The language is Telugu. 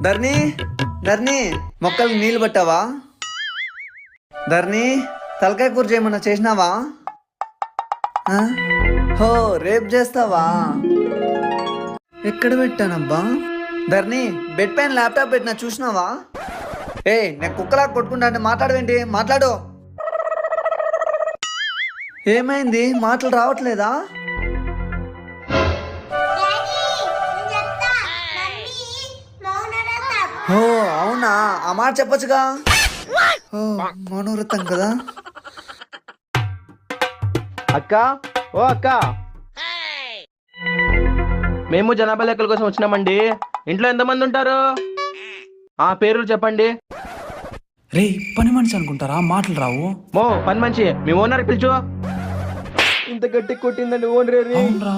ధర్ని ధర్ని మొక్కలకు నీళ్ళు పట్టావా? ధర్ని తలకాయ కూర చేయమన్నా చేసినావా? ఆ? హో రేపు చేస్తావా? ఎక్కడ పెట్టానబ్బా? ధర్ని బెడ్ పైన ల్యాప్టాప్ పెట్టినా చూసినావా? నేను కుక్కలా కొట్టుకుంటా మాట్లాడవేంటి? మాట్లాడు. ఏమైంది? మాటలు రావట్లేదా? ఓ అవునా, ఆ మాట చెప్పొచ్చుగా. ఓ మౌనవ్రతం కదా. అక్క, ఓ అక్క, మేము జనాభా లెక్కల కోసం వచ్చినామండి. ఇంట్లో ఎంతమంది ఉంటారు? ఆ పేర్లు చెప్పండి. రే పని మనిషి అనుకుంటారా, మాటలు రావు. పని మనిషి మీ ఓనర్ పిలుచు. ఇంత గట్టి కొట్టిందండి ఓనర్. అవునరా